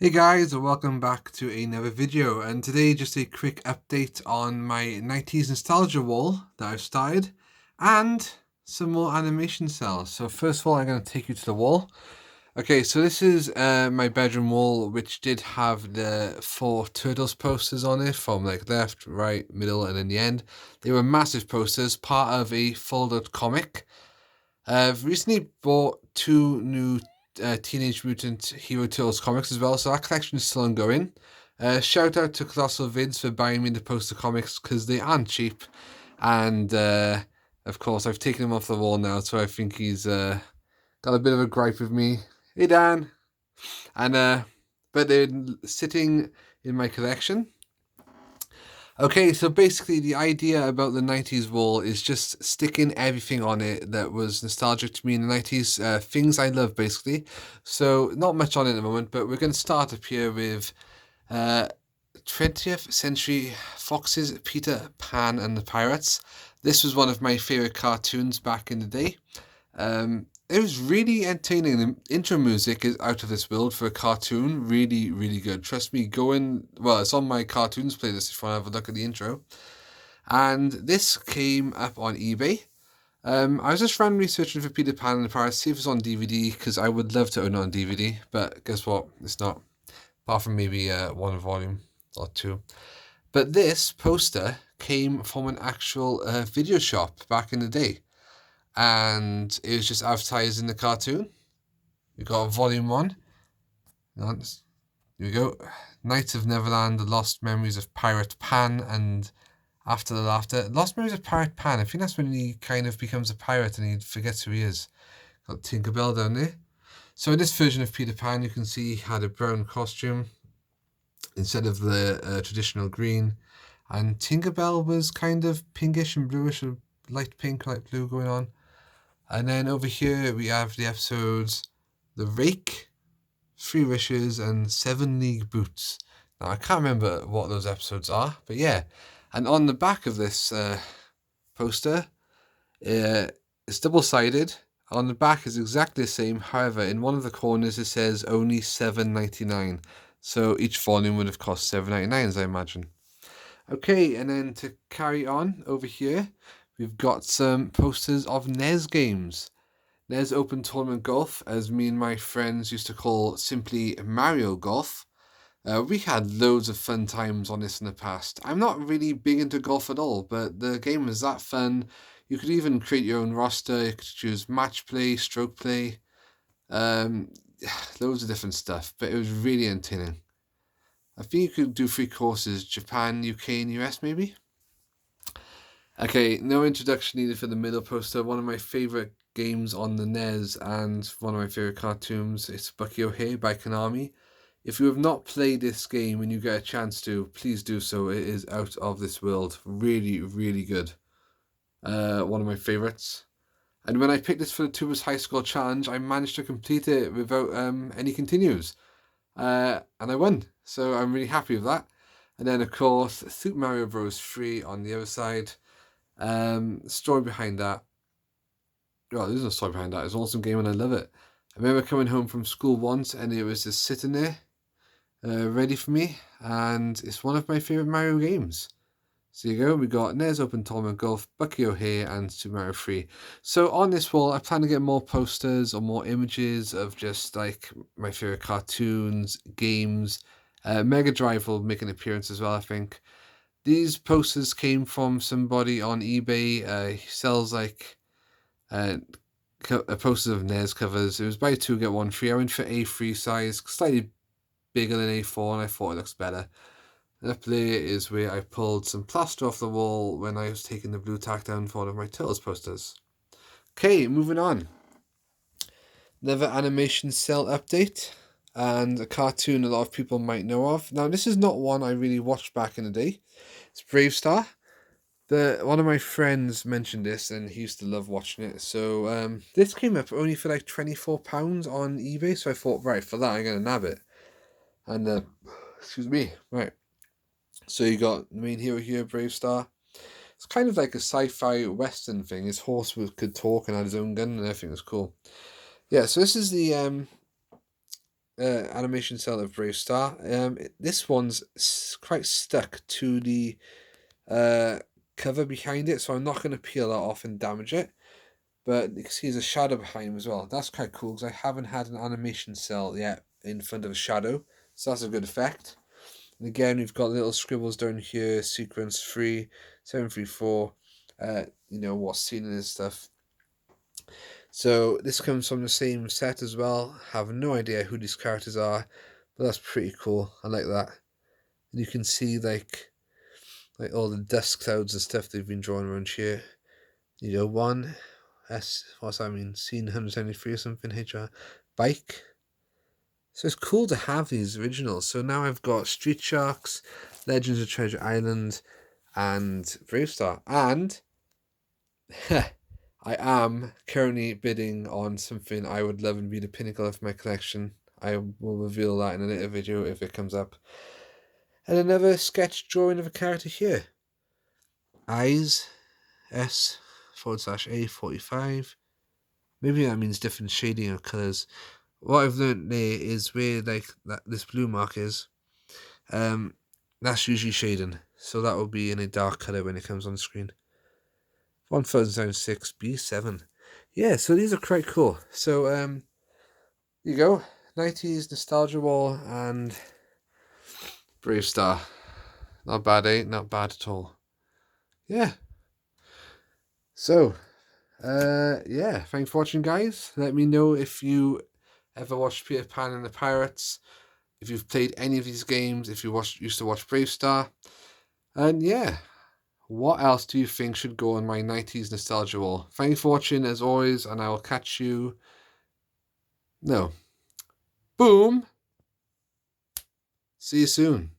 Hey guys, and welcome back to another video. And today, just a quick update on my 90s nostalgia wall that I've started and some more animation cells. So, first of all, I'm going to take you to the wall. Okay, so this is my bedroom wall, which did have the four Turtles posters on it from like left, right, middle, and in the end. They were massive posters, part of a folded comic. I've recently bought two new Teenage Mutant Hero Turtles comics as well, so that collection is still ongoing. Shout out to Colossal Vids for buying me the poster comics because they aren't cheap, and of course I've taken him off the wall now, so I think he's got a bit of a gripe with me. Hey Dan, and but they're sitting in my collection. Okay, so basically the idea about the 90s wall is just sticking everything on it that was nostalgic to me in the 90s, things I love basically. So not much on it at the moment, but we're going to start up here with uh, 20th Century Fox's Peter Pan and the Pirates. This was one of my favourite cartoons back in the day. It was really entertaining. The intro music is out of this world for a cartoon. Really, really good. Trust me, well, it's on my cartoons playlist if you want to have a look at the intro. And this came up on eBay. I was just randomly searching for Peter Pan and the Pirates, see if it's on DVD, because I would love to own it on DVD. But guess what? It's not. Apart from maybe one volume or two. But this poster came from an actual video shop back in the day, and it was just advertised in the cartoon. We got volume one. Here we go. Knights of Neverland, The Lost Memories of Pirate Pan, and After the Laughter. Lost Memories of Pirate Pan. I think that's when he kind of becomes a pirate and he forgets who he is. Got Tinkerbell down there. So in this version of Peter Pan, you can see he had a brown costume instead of the traditional green. And Tinkerbell was kind of pinkish and bluish, or light pink, light blue going on. And then over here we have the episodes The Rake, Three Wishes, and Seven League Boots. Now I can't remember what those episodes are, but yeah. And on the back of this poster, it's double-sided. On the back is exactly the same. However, in one of the corners it says only $7.99. So each volume would have cost $7.99, as I imagine. Okay, and then to carry on over here, we've got some posters of NES games. NES Open Tournament Golf, as me and my friends used to call simply Mario Golf. We had loads of fun times on this in the past. I'm not really big into golf at all, but the game was that fun. You could even create your own roster. You could choose match play, stroke play, um, loads of different stuff, but it was really entertaining. I think you could do 3 courses: Japan, UK, and US maybe? Okay, no introduction needed for the middle poster. One of my favourite games on the NES and one of my favourite cartoons. It's Bucky O'Hare by Konami. If you have not played this game and you get a chance to, please do so. It is out of this world. Really, really good. One of my favourites. And when I picked this for the Tubers High School Challenge, I managed to complete it without any continues. And I won. So I'm really happy with that. And then, of course, Super Mario Bros. 3 on the other side. Story behind that. Well, there's no story behind that. It's an awesome game and I love it. I remember coming home from school once and it was just sitting there, ready for me. And it's one of my favourite Mario games. So you go, we got NES Open Tournament Golf, Bucky O'Hare, and Super Mario 3. So on this wall, I plan to get more posters or more images of just like my favourite cartoons, games. Mega Drive will make an appearance as well, I think. These posters came from somebody on eBay. He sells like posters of NES covers. It was buy two, get one free. I went for A3 size, slightly bigger than A4, and I thought it looks better. Up there is where I pulled some plaster off the wall when I was taking the blue tack down for one of my Turtles posters. Okay, moving on. Another animation cell update and a cartoon a lot of people might know of. Now, this is not one I really watched back in the day. It's Bravestarr. One of my friends mentioned this and he used to love watching it. So this came up only for like £24 on eBay. So I thought, right, for that I'm going to nab it. And, excuse me, right. So you got the main hero here, Bravestarr. It's kind of like a sci-fi western thing. His horse could talk and had his own gun and everything was cool. Yeah, so this is the animation cell of Bravestarr. This one's quite stuck to the cover behind it, so I'm not going to peel that off and damage it. But you can see there's a shadow behind him as well. That's quite cool because I haven't had an animation cell yet in front of a shadow, so that's a good effect. And again, we've got little scribbles down here, sequence 3, 734, you know, what's seen in this stuff. So this comes from the same set as well. Have no idea who these characters are, but that's pretty cool. I like that. And you can see like all the dust clouds and stuff they've been drawing around here. You know, what's that mean? Scene 173 or something, HR. Bike. So it's cool to have these originals. So now I've got Street Sharks, Legends of Treasure Island, and Bravestarr. And I am currently bidding on something I would love and be the pinnacle of my collection. I will reveal that in a later video if it comes up. And another sketch drawing of a character here. Eyes, S/A45. Maybe that means different shading of colours. What I've learned there is where like this blue mark is, that's usually shading. So that will be in a dark colour when it comes on the screen. 1006 B7. Yeah, so these are quite cool. So you go. 90s nostalgia wall and Bravestarr. Not bad, eh? Not bad at all. Yeah. So yeah, thanks for watching, guys. Let me know if you ever watched Peter Pan and the Pirates, if you've played any of these games, if you used to watch Bravestarr, and yeah, what else do you think should go on my 90s nostalgia wall? Thanks for watching as always, and I will catch you. No. Boom. See you soon.